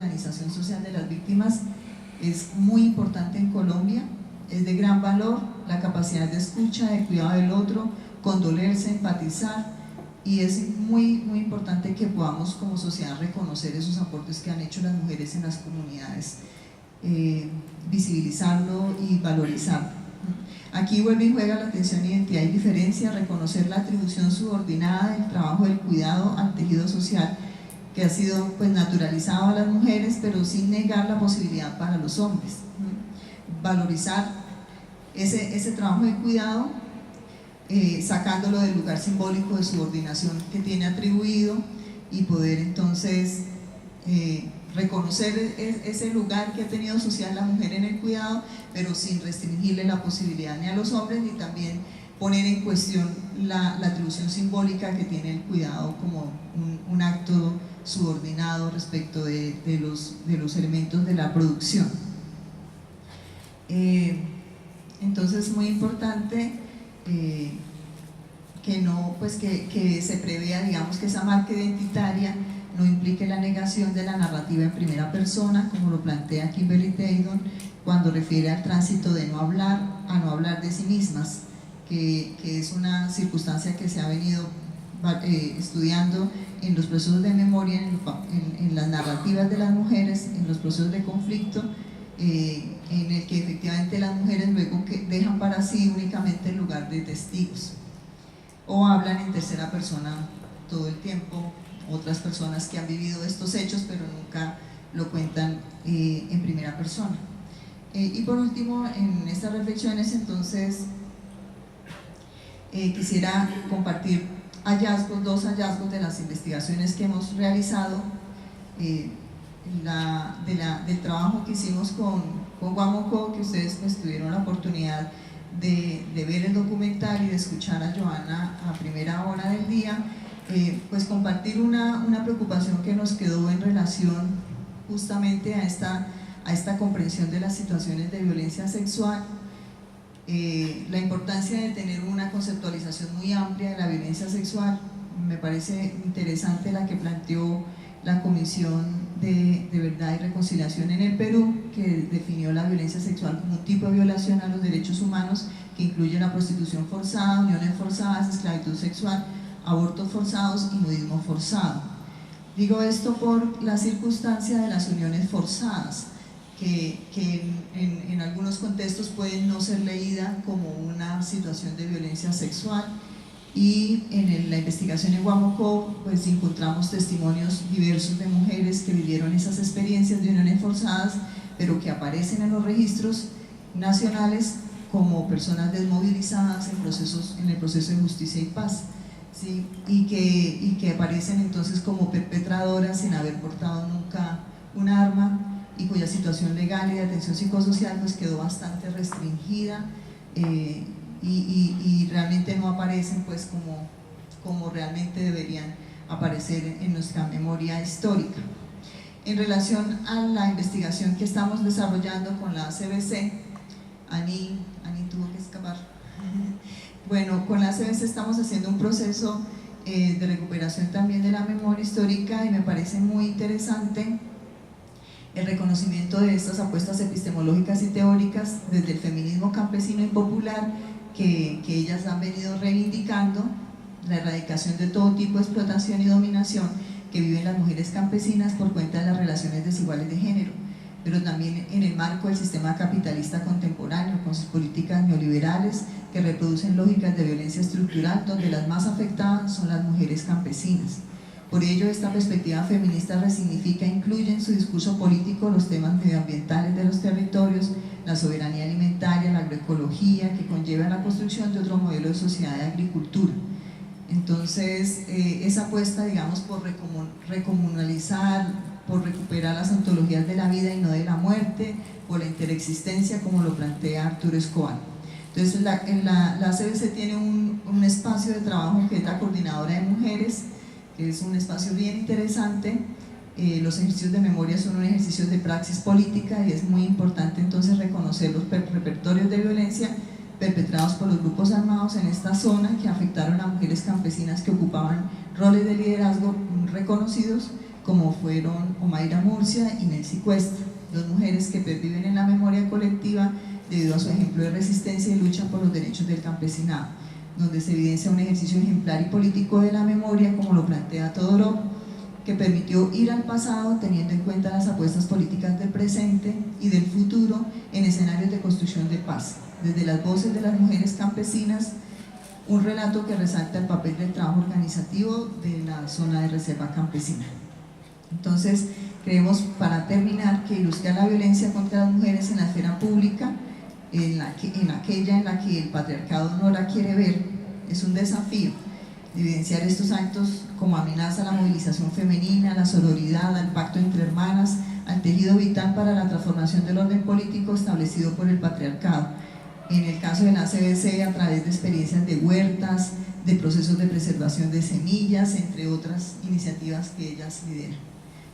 organización social de las víctimas es muy importante en Colombia, es de gran valor la capacidad de escucha, de cuidado del otro, condolerse, empatizar, y es muy importante que podamos como sociedad reconocer esos aportes que han hecho las mujeres en las comunidades, visibilizarlo y valorizarlo. Aquí vuelve y juega la atención, identidad y diferencia, reconocer la atribución subordinada del trabajo del cuidado al tejido social que ha sido pues naturalizado a las mujeres, pero sin negar la posibilidad para los hombres. Valorizar ese trabajo de cuidado, sacándolo del lugar simbólico de subordinación que tiene atribuido, y poder entonces reconocer ese lugar que ha tenido social la mujer en el cuidado, pero sin restringirle la posibilidad ni a los hombres, ni también poner en cuestión la atribución simbólica que tiene el cuidado como un acto subordinado respecto de los elementos de la producción. Entonces, muy importante que se prevea, digamos, que esa marca identitaria no implique la negación de la narrativa en primera persona, como lo plantea Kimberly Taylor cuando refiere al tránsito de no hablar a no hablar de sí mismas, que es una circunstancia que se ha venido estudiando en los procesos de memoria, en las narrativas de las mujeres, en los procesos de conflicto, en el que efectivamente las mujeres luego que dejan para sí únicamente el lugar de testigos, o hablan en tercera persona todo el tiempo, otras personas que han vivido estos hechos pero nunca lo cuentan en primera persona. Y por último, en estas reflexiones entonces quisiera compartir dos hallazgos de las investigaciones que hemos realizado, del trabajo que hicimos con Guamoco, que ustedes pues tuvieron la oportunidad de ver el documental y de escuchar a Joana a primera hora del día. Pues compartir una preocupación que nos quedó en relación justamente a esta comprensión de las situaciones de violencia sexual, la importancia de tener una conceptualización muy amplia de la violencia sexual. Me parece interesante la que planteó la Comisión de Verdad y Reconciliación en el Perú, que definió la violencia sexual como un tipo de violación a los derechos humanos que incluye la prostitución forzada, uniones forzadas, esclavitud sexual, abortos forzados y nudismo forzado. Digo esto por la circunstancia de las uniones forzadas, que en algunos contextos pueden no ser leída como una situación de violencia sexual, y en la investigación en Guamoco pues encontramos testimonios diversos de mujeres que vivieron esas experiencias de uniones forzadas, pero que aparecen en los registros nacionales como personas desmovilizadas en el proceso de justicia y paz, ¿sí? y que aparecen entonces como perpetradoras sin haber portado nunca un arma, y cuya situación legal y de atención psicosocial pues quedó bastante restringida, y realmente no aparecen pues como realmente deberían aparecer en nuestra memoria histórica. En relación a la investigación que estamos desarrollando con la CBC, Ani tuvo que escapar. Bueno, con la CBC estamos haciendo un proceso de recuperación también de la memoria histórica, y me parece muy interesante el reconocimiento de estas apuestas epistemológicas y teóricas desde el feminismo campesino y popular que ellas han venido reivindicando, la erradicación de todo tipo de explotación y dominación que viven las mujeres campesinas por cuenta de las relaciones desiguales de género, pero también en el marco del sistema capitalista contemporáneo, con sus políticas neoliberales que reproducen lógicas de violencia estructural, donde las más afectadas son las mujeres campesinas. Por ello, esta perspectiva feminista resignifica e incluye en su discurso político los temas medioambientales de los territorios, la soberanía alimentaria, la agroecología, que conlleva la construcción de otro modelo de sociedad de agricultura. Entonces, esa apuesta, digamos, por recomunalizar, por recuperar las ontologías de la vida y no de la muerte, por la interexistencia, como lo plantea Arturo Escobar. Entonces, la CBC tiene un espacio de trabajo que es la Coordinadora de Mujeres, que es un espacio bien interesante. Los ejercicios de memoria son un ejercicio de praxis política, y es muy importante entonces reconocer los repertorios de violencia perpetrados por los grupos armados en esta zona, que afectaron a mujeres campesinas que ocupaban roles de liderazgo reconocidos, como fueron Omaira Murcia y Nelcy Cuesta, dos mujeres que perviven en la memoria colectiva debido a su ejemplo de resistencia y lucha por los derechos del campesinado, donde se evidencia un ejercicio ejemplar y político de la memoria, como lo plantea Todorov, que permitió ir al pasado teniendo en cuenta las apuestas políticas del presente y del futuro en escenarios de construcción de paz, desde las voces de las mujeres campesinas, un relato que resalta el papel del trabajo organizativo de la zona de reserva campesina. Entonces, creemos, para terminar, que ilustrar la violencia contra las mujeres en la esfera pública, en aquella en la que el patriarcado no la quiere ver, es un desafío. Evidenciar estos actos como amenaza a la movilización femenina, a la sororidad, al pacto entre hermanas, al tejido vital para la transformación del orden político establecido por el patriarcado. En el caso de la CBC, a través de experiencias de huertas, de procesos de preservación de semillas, entre otras iniciativas que ellas lideran.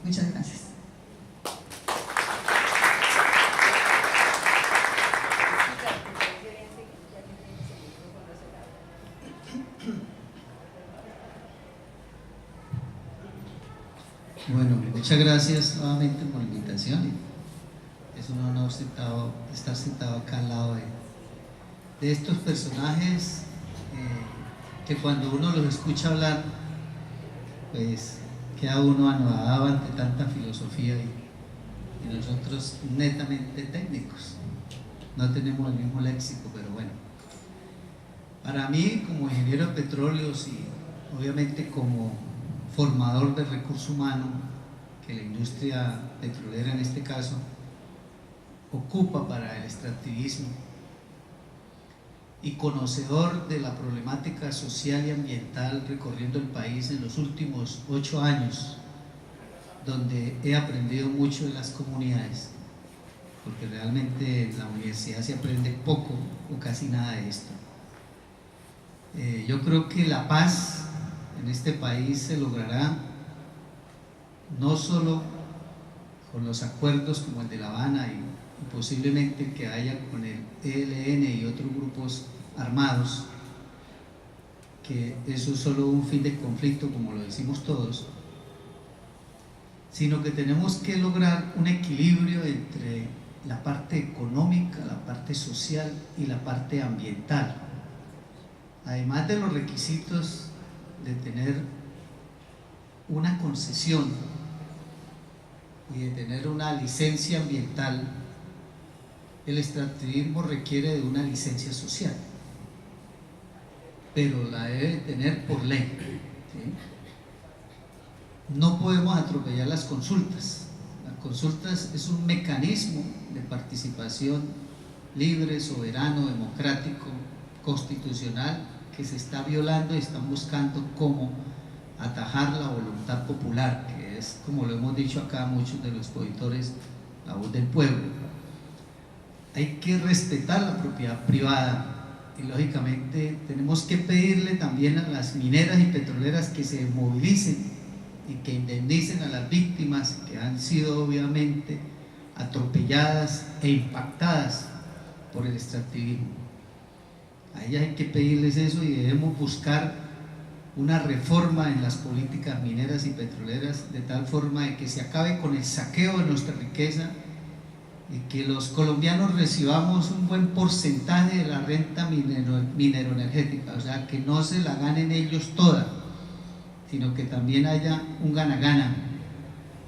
Muchas gracias. Bueno, muchas gracias nuevamente por la invitación. Es un honor estar sentado acá al lado de estos personajes que cuando uno los escucha hablar, pues queda uno anodado ante tanta filosofía y nosotros netamente técnicos. No tenemos el mismo léxico, pero bueno. Para mí, como ingeniero de petróleos y obviamente como formador de recurso humano, que la industria petrolera en este caso ocupa para el extractivismo, y conocedor de la problemática social y ambiental recorriendo el país en los últimos 8 años, donde he aprendido mucho de las comunidades, porque realmente en la universidad se aprende poco o casi nada de esto. Yo creo que la paz en este país se logrará no solo con los acuerdos como el de La Habana y posiblemente que haya con el ELN y otros grupos armados, que eso es solo un fin de conflicto como lo decimos todos, sino que tenemos que lograr un equilibrio entre la parte económica, la parte social y la parte ambiental, además de los requisitos de tener una concesión y de tener una licencia ambiental. El extractivismo requiere de una licencia social, pero la debe tener por ley, ¿sí? No podemos atropellar las consultas. Las consultas es un mecanismo de participación libre, soberano, democrático, constitucional, que se está violando y están buscando cómo atajar la voluntad popular, que es, como lo hemos dicho acá muchos de los auditores, la voz del pueblo. Hay que respetar la propiedad privada y lógicamente tenemos que pedirle también a las mineras y petroleras que se movilicen y que indemnicen a las víctimas que han sido obviamente atropelladas e impactadas por el extractivismo. A ellas hay que pedirles eso y debemos buscar una reforma en las políticas mineras y petroleras de tal forma de que se acabe con el saqueo de nuestra riqueza y que los colombianos recibamos un buen porcentaje de la renta mineroenergética, o sea, que no se la ganen ellos toda, sino que también haya un gana-gana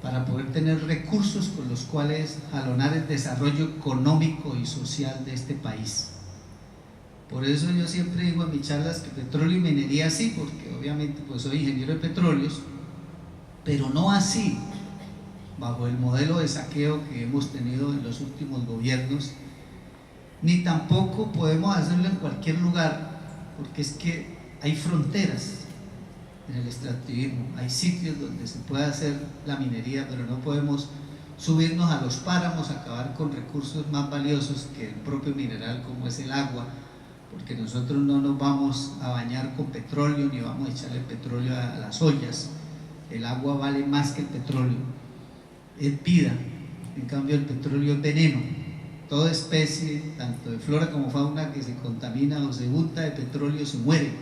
para poder tener recursos con los cuales jalonar el desarrollo económico y social de este país. Por eso yo siempre digo en mis charlas que petróleo y minería sí, porque obviamente pues soy ingeniero de petróleos, pero no así bajo el modelo de saqueo que hemos tenido en los últimos gobiernos, ni tampoco podemos hacerlo en cualquier lugar, porque es que hay fronteras en el extractivismo, hay sitios donde se puede hacer la minería, pero no podemos subirnos a los páramos, acabar con recursos más valiosos que el propio mineral como es el agua, porque nosotros no nos vamos a bañar con petróleo ni vamos a echarle petróleo a las ollas. El agua vale más que el petróleo, es vida, en cambio el petróleo es veneno. Toda especie, tanto de flora como fauna, que se contamina o se unta de petróleo se muere,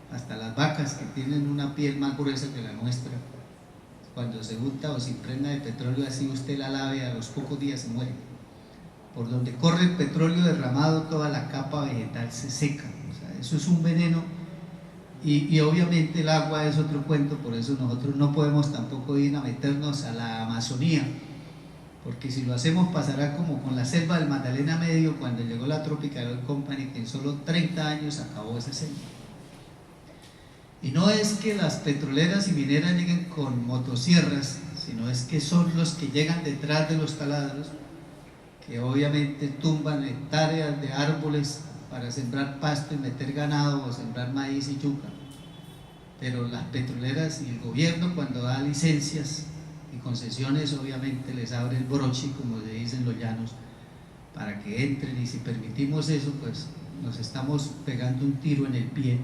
hasta las vacas que tienen una piel más gruesa que la nuestra cuando se unta o se impregna de petróleo, así usted la lave, a los pocos días se muere. Por donde corre el petróleo derramado, toda la capa vegetal se seca. O sea, eso es un veneno. Y obviamente el agua es otro cuento, por eso nosotros no podemos tampoco ir a meternos a la Amazonía, porque si lo hacemos pasará como con la selva del Magdalena Medio cuando llegó la Tropical Oil Company, que en solo 30 años acabó esa selva. Y no es que las petroleras y mineras lleguen con motosierras, sino es que son los que llegan detrás de los taladros, que obviamente tumban hectáreas de árboles para sembrar pasto y meter ganado o sembrar maíz y yuca. Pero las petroleras y el gobierno, cuando da licencias y concesiones, obviamente les abre el broche, como se dice en los llanos, para que entren, y si permitimos eso, pues nos estamos pegando un tiro en el pie.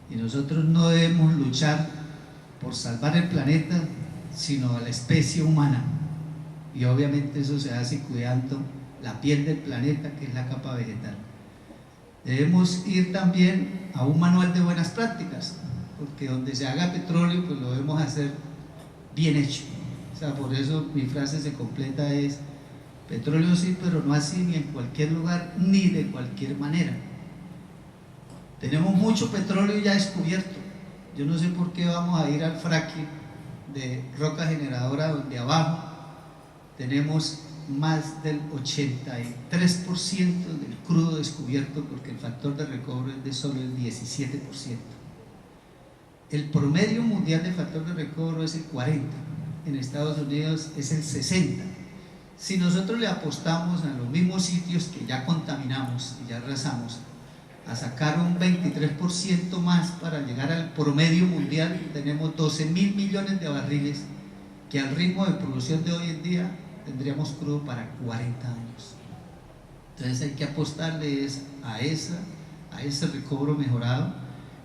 Y nosotros no debemos luchar por salvar el planeta, sino a la especie humana. Y obviamente eso se hace cuidando la piel del planeta, que es la capa vegetal. Debemos ir también a un manual de buenas prácticas, porque donde se haga petróleo, pues lo debemos hacer bien hecho. O sea, por eso mi frase se completa es: petróleo sí, pero no así, ni en cualquier lugar, ni de cualquier manera. Tenemos mucho petróleo ya descubierto. Yo no sé por qué vamos a ir al fracking de roca generadora, donde abajo tenemos más del 83% del crudo descubierto, porque el factor de recobro es de solo el 17%. El promedio mundial de factor de recobro es el 40%, en Estados Unidos es el 60%. Si nosotros le apostamos a los mismos sitios que ya contaminamos y ya arrasamos, a sacar un 23% más para llegar al promedio mundial, tenemos 12.000 millones de barriles, que al ritmo de producción de hoy en día tendríamos crudo para 40 años. Entonces hay que apostarle a ese recobro mejorado,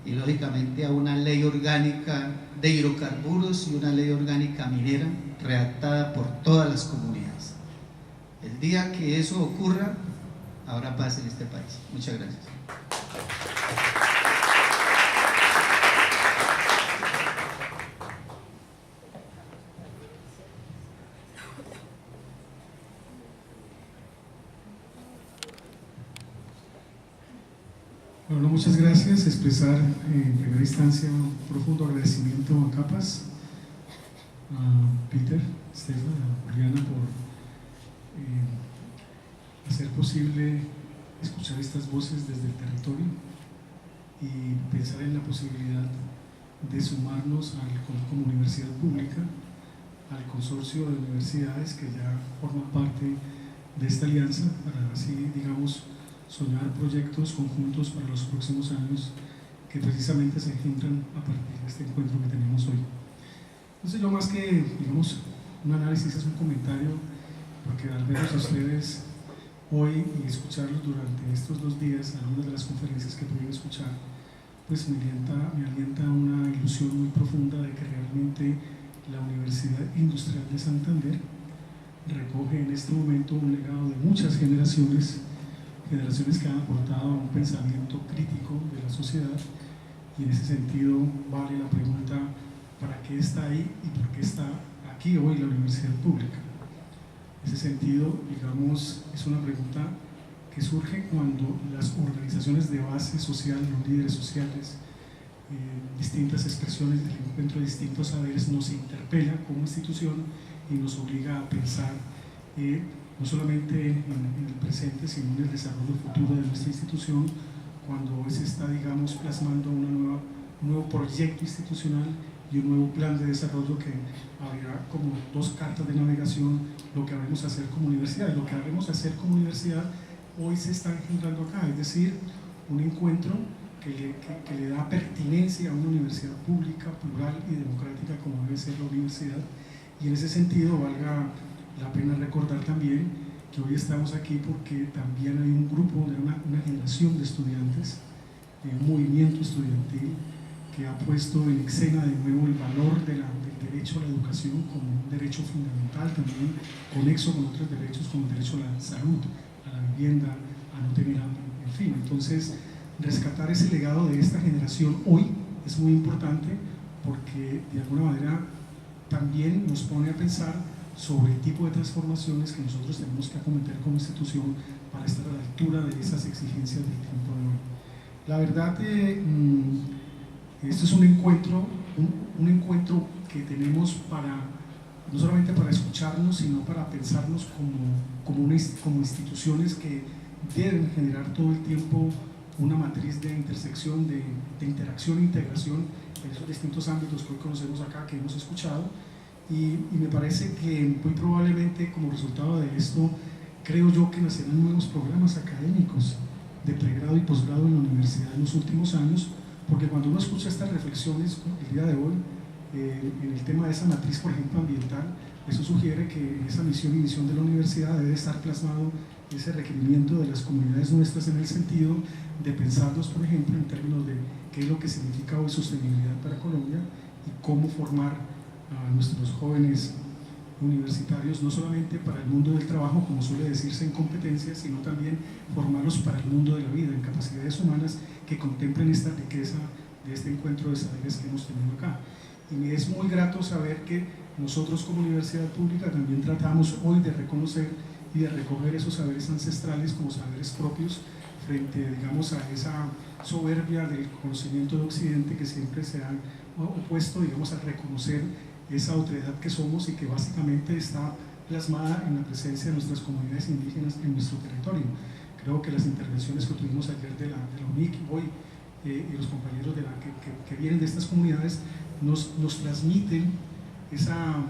y lógicamente a una ley orgánica de hidrocarburos y una ley orgánica minera redactada por todas las comunidades. El día que eso ocurra, habrá paz en este país. Muchas gracias. Bueno, muchas gracias. Expresar en primera instancia un profundo agradecimiento a CAPAS, a Peter, Stefan, a Juliana por hacer posible escuchar estas voces desde el territorio y pensar en la posibilidad de sumarnos como universidad pública al consorcio de universidades que ya forman parte de esta alianza, para así, digamos, soñar proyectos conjuntos para los próximos años que precisamente se engendran a partir de este encuentro que tenemos hoy. Entonces, yo más que, digamos, un análisis, es un comentario, porque al verlos a ustedes hoy y escucharlos durante estos 2 días, algunas de las conferencias que pude escuchar, pues me alienta una ilusión muy profunda de que realmente la Universidad Industrial de Santander recoge en este momento un legado de muchas generaciones que han aportado a un pensamiento crítico de la sociedad, y en ese sentido vale la pregunta: ¿para qué está ahí y por qué está aquí hoy la universidad pública? En ese sentido, digamos, es una pregunta que surge cuando las organizaciones de base social, los líderes sociales, distintas expresiones del encuentro de distintos saberes nos interpelan como institución y nos obliga a pensar no solamente en el presente, sino en el desarrollo futuro de nuestra institución, cuando se está, digamos, plasmando un nuevo proyecto institucional y un nuevo plan de desarrollo que abrirá como 2 cartas de navegación lo que habremos a hacer como universidad. Y lo que habremos a hacer como universidad hoy se está engendrando acá, es decir, un encuentro que le da pertinencia a una universidad pública, plural y democrática como debe ser la universidad. Y en ese sentido valga la pena recordar también que hoy estamos aquí porque también hay un grupo, de una generación de estudiantes, un movimiento estudiantil que ha puesto en escena de nuevo el valor del derecho a la educación como un derecho fundamental, también conexo con otros derechos como el derecho a la salud, a la vivienda, a no tener hambre, en fin. Entonces, rescatar ese legado de esta generación hoy es muy importante, porque de alguna manera también nos pone a pensar sobre el tipo de transformaciones que nosotros tenemos que acometer como institución para estar a la altura de esas exigencias del tiempo de hoy. La verdad, esto es un encuentro que tenemos para, no solamente para escucharnos, sino para pensarnos como instituciones que deben generar todo el tiempo una matriz de intersección, de interacción e integración en esos distintos ámbitos que hoy conocemos acá, que hemos escuchado, y me parece que muy probablemente como resultado de esto, creo yo que nacerán nuevos programas académicos de pregrado y posgrado en la universidad en los últimos años, porque cuando uno escucha estas reflexiones el día de hoy, en el tema de esa matriz, por ejemplo, ambiental, eso sugiere que en esa misión y visión de la universidad debe estar plasmado ese requerimiento de las comunidades nuestras en el sentido de pensarnos, por ejemplo, en términos de qué es lo que significa hoy sostenibilidad para Colombia y cómo formar a nuestros jóvenes universitarios, no solamente para el mundo del trabajo, como suele decirse en competencias, sino también formarlos para el mundo de la vida, en capacidades humanas que contemplen esta riqueza de este encuentro de saberes que hemos tenido acá. Y me es muy grato saber que nosotros como universidad pública también tratamos hoy de reconocer y de recoger esos saberes ancestrales como saberes propios frente, digamos, a esa soberbia del conocimiento de Occidente que siempre se ha opuesto, digamos, a reconocer esa otredad que somos y que básicamente está plasmada en la presencia de nuestras comunidades indígenas en nuestro territorio. Creo que las intervenciones que tuvimos ayer de la UNIC hoy y los compañeros que vienen de estas comunidades nos transmiten esa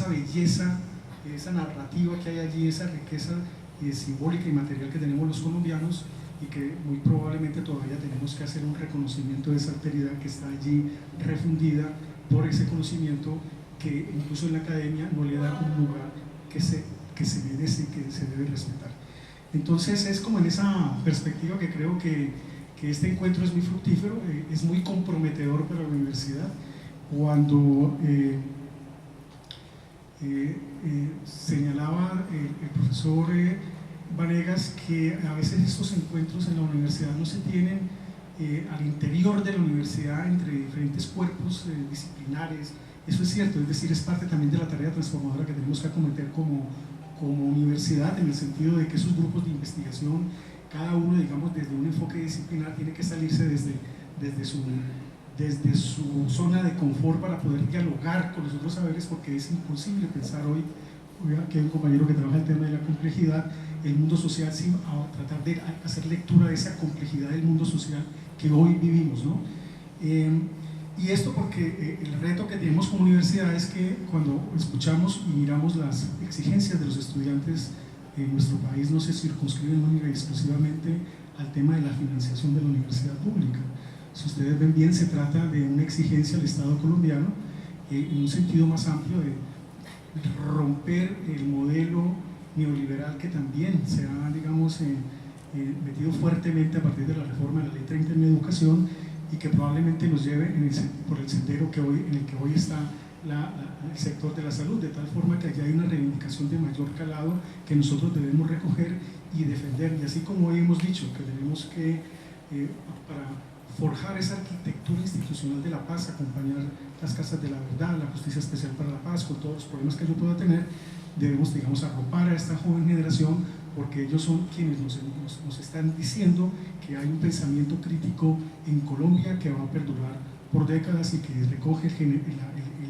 belleza, esa narrativa que hay allí, esa riqueza simbólica y material que tenemos los colombianos y que muy probablemente todavía tenemos que hacer un reconocimiento de esa alteridad que está allí refundida por ese conocimiento que incluso en la academia no le da un lugar que se merece y que se debe respetar. Entonces es como en esa perspectiva que creo que este encuentro es muy fructífero, es muy comprometedor para la universidad. Cuando señalaba el profesor Vanegas que a veces estos encuentros en la universidad no se tienen al interior de la universidad entre diferentes cuerpos disciplinares. Eso es cierto, es decir, es parte también de la tarea transformadora que tenemos que acometer como universidad, en el sentido de que esos grupos de investigación, cada uno, digamos, desde un enfoque disciplinar, tiene que salirse desde su zona de confort para poder dialogar con los otros saberes, porque es imposible pensar hoy, que hay un compañero que trabaja el tema de la complejidad, el mundo social, sin tratar de hacer lectura de esa complejidad del mundo social que hoy vivimos, ¿no? Y esto porque el reto que tenemos como universidad es que cuando escuchamos y miramos las exigencias de los estudiantes en nuestro país no se circunscriben única y exclusivamente al tema de la financiación de la universidad pública. Si ustedes ven bien, se trata de una exigencia al Estado colombiano en un sentido más amplio de romper el modelo neoliberal que también se ha, digamos, metido fuertemente a partir de la reforma de la Ley 30 en educación y que probablemente nos lleve por el sendero en el que hoy está el sector de la salud, de tal forma que allá hay una reivindicación de mayor calado que nosotros debemos recoger y defender. Y así como hoy hemos dicho que tenemos que, para forjar esa arquitectura institucional de la paz, acompañar las casas de la verdad, la justicia especial para la paz, con todos los problemas que yo pueda tener, debemos, digamos, arropar a esta joven generación, porque ellos son quienes nos están diciendo que hay un pensamiento crítico en Colombia que va a perdurar por décadas y que recoge el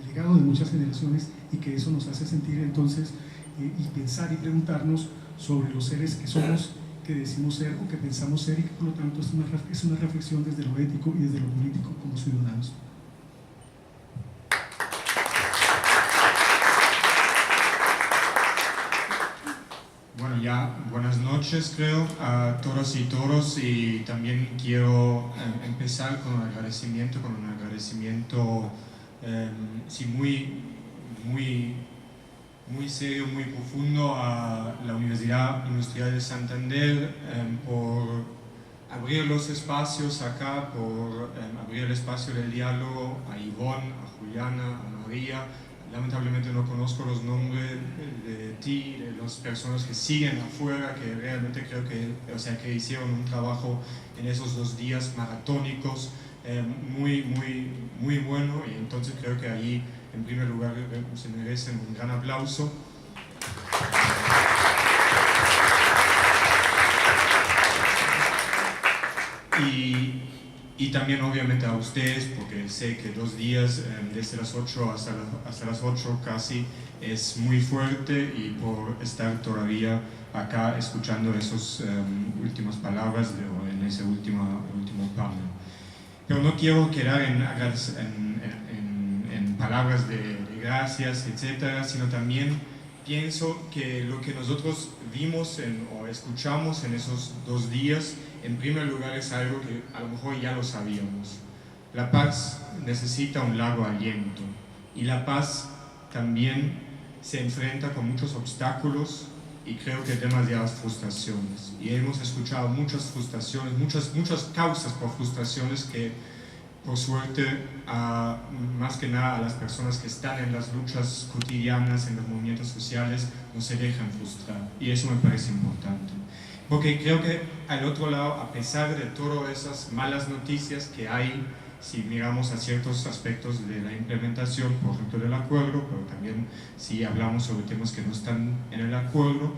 legado de muchas generaciones y que eso nos hace sentir entonces y pensar y preguntarnos sobre los seres que somos, que decimos ser o que pensamos ser, y que por lo tanto es una reflexión desde lo ético y desde lo político como ciudadanos. Bueno, ya buenas noches creo a todos y todos, y también quiero empezar con un agradecimiento sí, muy serio, muy profundo a la Universidad Industrial de Santander por abrir los espacios acá, por abrir el espacio del diálogo, a Ivonne, a Juliana, a María. Lamentablemente no conozco los nombres de ti, de las personas que siguen afuera, que realmente creo que hicieron un trabajo en esos 2 días maratónicos muy bueno, y entonces creo que allí en primer lugar se merecen un gran aplauso. Y también obviamente a ustedes, porque sé que 2 días, desde las 8 hasta las 8 casi, es muy fuerte, y por estar todavía acá escuchando esas últimas palabras en ese último panel. Pero no quiero quedar en palabras de gracias, etcétera, sino también pienso que lo que nosotros vimos o escuchamos en esos 2 días, en primer lugar es algo que a lo mejor ya lo sabíamos. La paz necesita un largo aliento, y la paz también se enfrenta con muchos obstáculos y creo que demasiadas frustraciones. Y hemos escuchado muchas frustraciones, muchas causas por frustraciones que, por suerte, más que nada a las personas que están en las luchas cotidianas, en los movimientos sociales, no se dejan frustrar. Y eso me parece importante. Porque creo que al otro lado, a pesar de todas esas malas noticias que hay, si miramos a ciertos aspectos de la implementación, por ejemplo del acuerdo, pero también si hablamos sobre temas que no están en el acuerdo,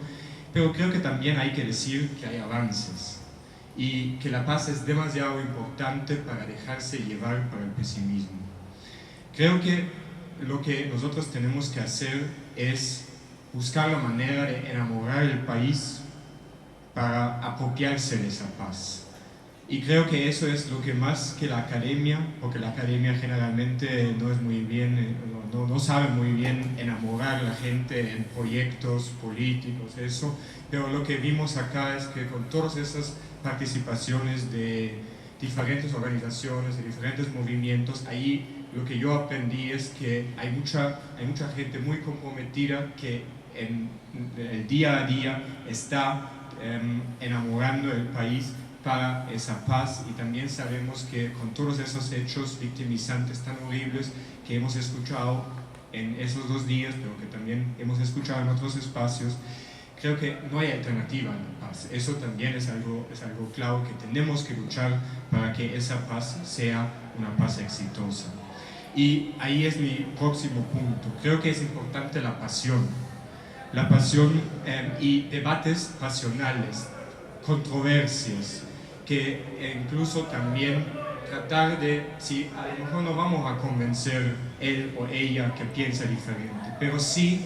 pero creo que también hay que decir que hay avances y que la paz es demasiado importante para dejarse llevar por el pesimismo. Creo que lo que nosotros tenemos que hacer es buscar la manera de enamorar el país para apropiarse de esa paz. Y creo que eso es lo que más que la academia, porque la academia generalmente no es muy bien, no sabe muy bien enamorar a la gente en proyectos políticos, eso, pero lo que vimos acá es que con todas esas participaciones de diferentes organizaciones, de diferentes movimientos, ahí lo que yo aprendí es que hay mucha gente muy comprometida que en el día a día está enamorando el país para esa paz. Y también sabemos que con todos esos hechos victimizantes tan horribles que hemos escuchado en esos 2 días, pero que también hemos escuchado en otros espacios, creo que no hay alternativa a la paz. Eso también es algo claro, que tenemos que luchar para que esa paz sea una paz exitosa. Y ahí es mi próximo punto. Creo que es importante la pasión y debates pasionales, controversias, que incluso también tratar de, si a lo mejor no vamos a convencer él o ella que piensa diferente, pero sí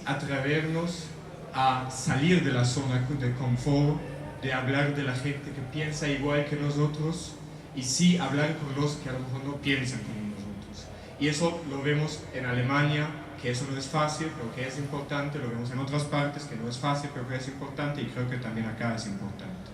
atrevernos a salir de la zona de confort, de hablar de la gente que piensa igual que nosotros, y sí hablar con los que a lo mejor no piensan como nosotros. Y eso lo vemos en Alemania, que eso no es fácil, pero que es importante. Lo vemos en otras partes, que no es fácil, pero que es importante, y creo que también acá es importante.